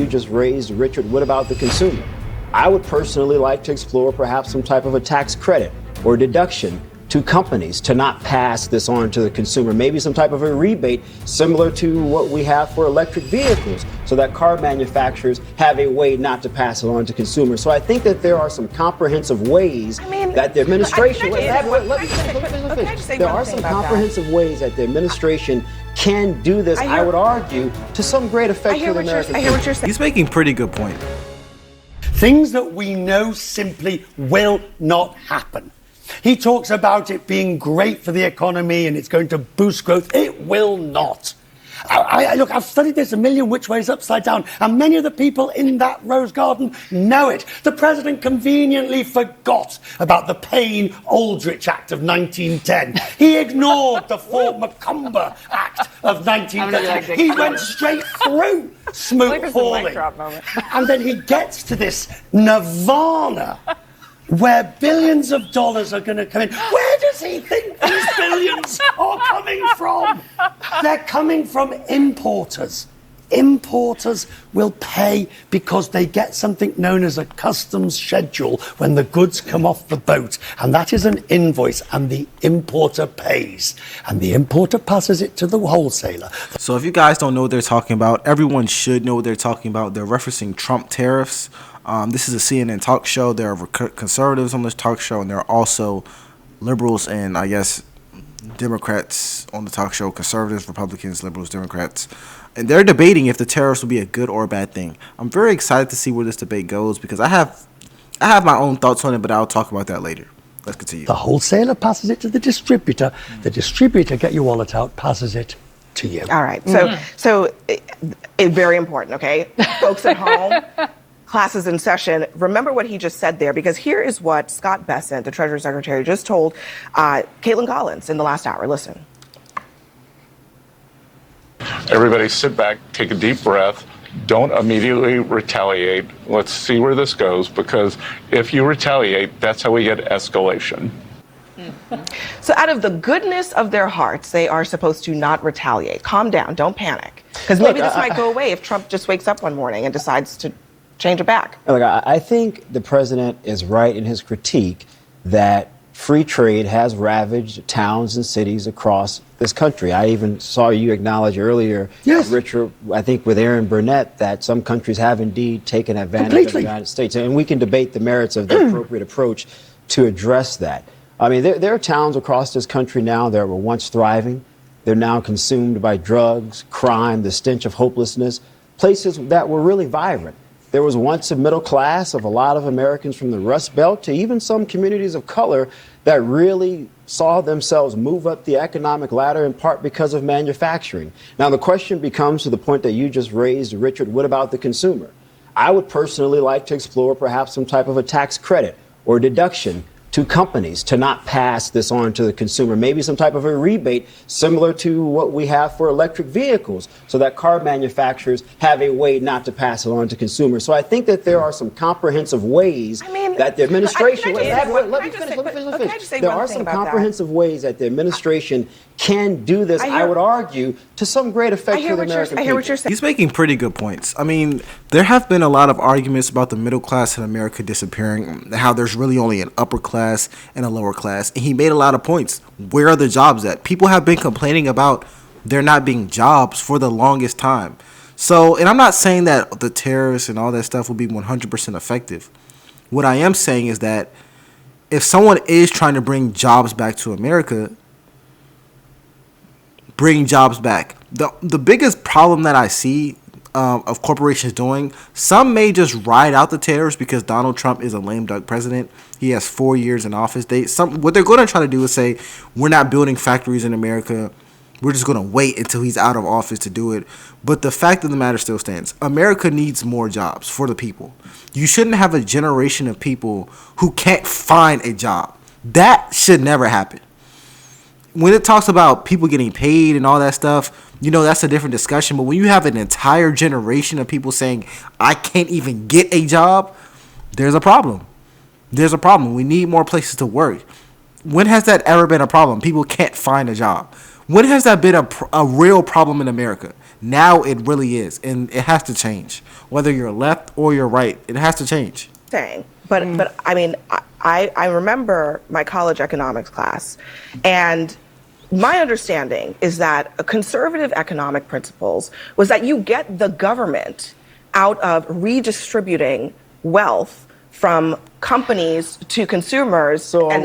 you just raised, Richard, what about the consumer? I would personally like to explore perhaps some type of a tax credit or deduction to companies to not pass this on to the consumer. Maybe some type of a rebate similar to what we have for electric vehicles, so that car manufacturers have a way not to pass it on to consumers. So I think that there are some comprehensive ways that the administration... There are some comprehensive ways that the administration can do this, I would argue, to some great effect for the American people. I hear what you're saying. He's making pretty good point. Things that we know simply will not happen. He talks about it being great for the economy and it's going to boost growth. It will not. Look, I've studied this a million which ways upside down, and many of the people in that rose garden know it. The president conveniently forgot about the Payne-Aldrich Act of 1910. He ignored the Fort Macomber Act of 1910. He went straight through Smoot-Hawley. And then he gets to this nirvana where billions of dollars are going to come in. Where does he think these billions are coming from? They're coming from importers. Importers will pay because they get something known as a customs schedule when the goods come off the boat. And that is an invoice, and the importer pays. And the importer passes it to the wholesaler. So if you guys don't know what they're talking about, everyone should know what they're talking about. They're referencing Trump tariffs. This is a CNN talk show. There are conservatives on this talk show, and there are also liberals and, I guess, Democrats on the talk show. Conservatives, Republicans, liberals, Democrats. And they're debating if the tariffs will be a good or a bad thing. I'm very excited to see where this debate goes because I have my own thoughts on it, but I'll talk about that later. Let's continue. The wholesaler passes it to the distributor. The distributor, get your wallet out, passes it to you. All right. So very important, okay? Folks at home, classes in session, remember what he just said there, because here is what Scott Bessent, the Treasury Secretary, just told Caitlin Collins in the last hour. Listen. Everybody sit back, take a deep breath. Don't immediately retaliate. Let's see where this goes, because if you retaliate, that's how we get escalation. So out of the goodness of their hearts, they are supposed to not retaliate. Calm down. Don't panic. Because maybe this might go away if Trump just wakes up one morning and decides to change it back. Look, I think the president is right in his critique that free trade has ravaged towns and cities across this country. I even saw you acknowledge earlier, Richard, I think with Aaron Burnett, that some countries have indeed taken advantage of the United States. And we can debate the merits of the appropriate approach to address that. I mean, there are towns across this country now that were once thriving. They're now consumed by drugs, crime, the stench of hopelessness, places that were really vibrant. There was once a middle class of a lot of Americans from the Rust Belt to even some communities of color that really saw themselves move up the economic ladder, in part because of manufacturing. Now, the question becomes, to the point that you just raised, Richard, what about the consumer? I would personally like to explore perhaps some type of a tax credit or deduction to companies to not pass this on to the consumer. Maybe some type of a rebate similar to what we have for electric vehicles, so that car manufacturers have a way not to pass it on to consumers. So I think that there are some comprehensive ways that the administration... Let me finish. There are some comprehensive ways that the administration can do this, I would argue, to some great effect for the American people. I hear what you're saying. He's making pretty good points. I mean, there have been a lot of arguments about the middle class in America disappearing, how there's really only an upper class and a lower class. And he made a lot of points. Where are the jobs at? People have been complaining about there not being jobs for the longest time. So, and I'm not saying that the tariffs and all that stuff will be 100% effective. What I am saying is that if someone is trying to bring jobs back to America, bring jobs back. The biggest problem that I see of corporations doing, some may just ride out the tariffs because Donald Trump is a lame duck president. He has 4 years in office. What they're going to try to do is say, we're not building factories in America. We're just going to wait until he's out of office to do it. But the fact of the matter still stands. America needs more jobs for the people. You shouldn't have a generation of people who can't find a job. That should never happen. When it talks about people getting paid and all that stuff, you know, that's a different discussion. But when you have an entire generation of people saying, I can't even get a job, there's a problem. There's a problem. We need more places to work. When has that ever been a problem? People can't find a job. When has that been a real problem in America? Now it really is, and it has to change. Whether you're left or you're right, it has to change. But I mean, I remember my college economics class, and my understanding is that a conservative economic principles was that you get the government out of redistributing wealth from companies to consumers. So and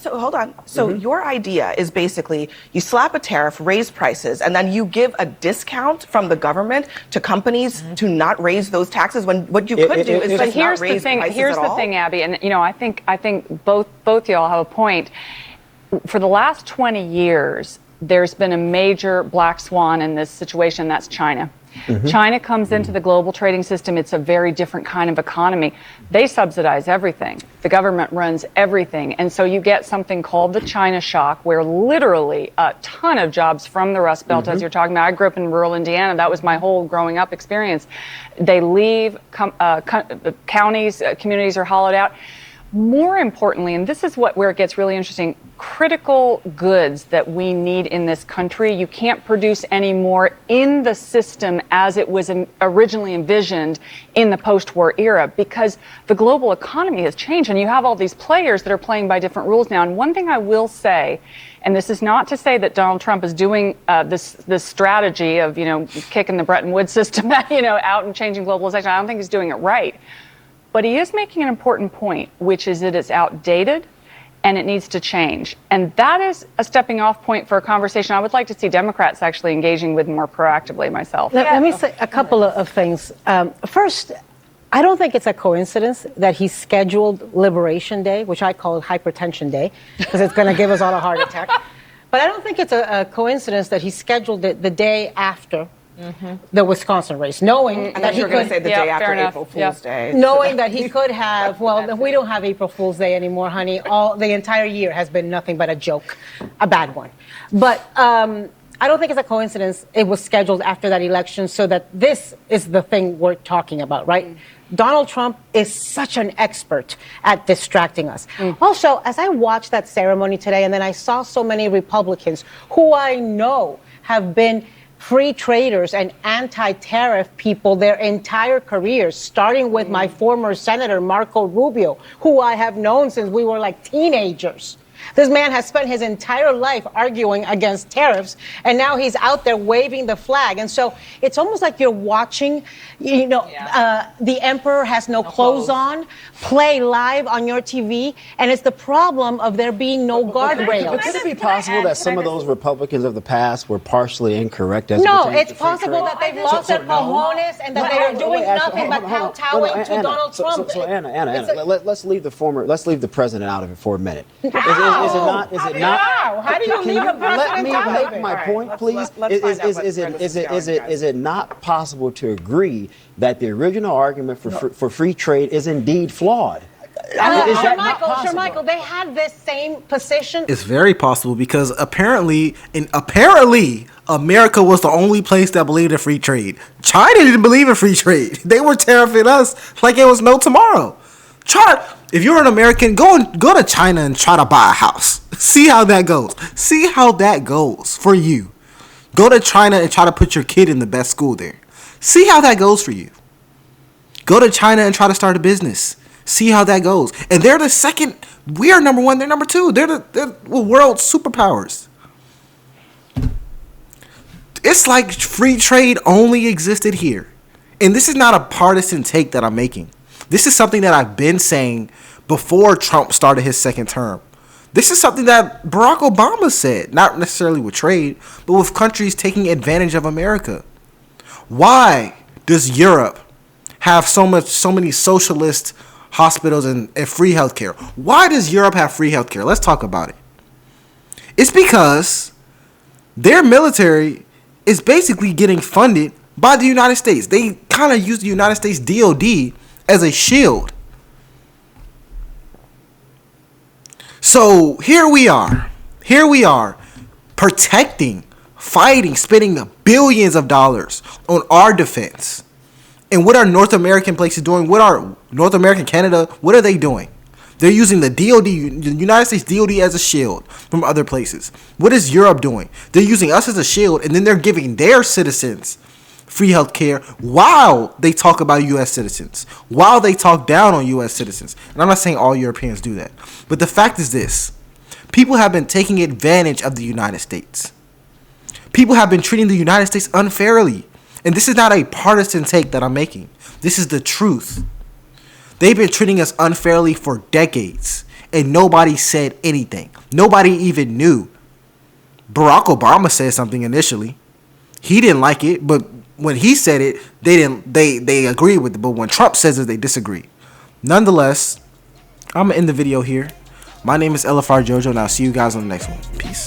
hold on. So your idea is basically you slap a tariff, raise prices, and then you give a discount from the government to companies to not raise those taxes when what you could do is just not raise prices at all. Here's the thing, Abby, and I think both y'all have a point. For the last 20 years, there's been a major black swan in this situation. That's China. China comes into the global trading system. It's a very different kind of economy. They subsidize everything. The government runs everything. And so you get something called the China shock, where literally a ton of jobs from the Rust Belt, as you're talking about. I grew up in rural Indiana. That was my whole growing up experience. They leave, counties, communities are hollowed out. More importantly, and this is where it gets really interesting, critical goods that we need in this country, you can't produce anymore in the system as it was originally envisioned in the post-war era, because the global economy has changed and you have all these players that are playing by different rules now. And one thing I will say, and this is not to say that Donald Trump is doing this strategy of, kicking the Bretton Woods system, out and changing globalization. I don't think he's doing it right. But he is making an important point, which is that it's outdated and it needs to change. And that is a stepping off point for a conversation I would like to see Democrats actually engaging with more proactively myself. Let me say a couple of things. First, I don't think it's a coincidence that he scheduled Liberation Day, which I call Hypertension Day, because it's going to give us all a heart attack. But I don't think it's a coincidence that he scheduled it the day after the Wisconsin race, knowing that he could say the day after April Fool's Day. Knowing that he could have, we don't have April Fool's Day anymore, honey. The entire year has been nothing but a joke, a bad one. But I don't think it's a coincidence it was scheduled after that election, so that this is the thing we're talking about, right? Donald Trump is such an expert at distracting us. Also, as I watched that ceremony today, and then I saw so many Republicans who I know have been free traders and anti-tariff people their entire careers, starting with my former Senator Marco Rubio, who I have known since we were like teenagers. This man has spent his entire life arguing against tariffs, and now he's out there waving the flag. And so it's almost like you're watching, the emperor has no clothes on, play live on your TV, and it's the problem of there being no guardrails. But could it be possible that some of those Republicans of the past were partially incorrect? No, it's possible that they've lost their cojones and that they are doing nothing but kowtowing to Donald Trump. So Anna, let's leave the president out of it for a minute. Is it not? How do you leave the president out of it? Let me make my point, please. Is it not possible to agree that the original argument for free trade is indeed flawed? Sir Michael, they had this same position. It's very possible, because apparently America was the only place that believed in free trade. China didn't believe in free trade. They were tariffing us like it was no tomorrow. If you're an American, go to China and try to buy a house. See how that goes. See how that goes for you. Go to China and try to put your kid in the best school there. See how that goes for you. Go to China and try to start a business. See how that goes. And they're the second. We are number one. They're number two. They're the world superpowers. It's like free trade only existed here. And this is not a partisan take that I'm making. This is something that I've been saying before Trump started his second term. This is something that Barack Obama said, not necessarily with trade, but with countries taking advantage of America. Why does Europe have so many socialist hospitals and free healthcare? Why does Europe have free healthcare? Let's talk about it. It's because their military is basically getting funded by the United States. They kind of use the United States DOD as a shield. So here we are protecting, fighting, spending the billions of dollars on our defense. And what are North American places doing? What are North American, Canada, what are they doing? They're using the DOD, the United States DOD, as a shield from other places. What is Europe doing? They're using us as a shield, and then they're giving their citizens free health care while they talk about U.S. citizens, while they talk down on U.S. citizens. And I'm not saying all Europeans do that. But the fact is this. People have been taking advantage of the United States. People have been treating the United States unfairly. And this is not a partisan take that I'm making. This is the truth. They've been treating us unfairly for decades, and nobody said anything. Nobody even knew. Barack Obama said something initially. He didn't like it, but when he said it, they agreed with it. But when Trump says it, they disagree. Nonetheless, I'm gonna end the video here. My name is LFR JoJo, and I'll see you guys on the next one. Peace.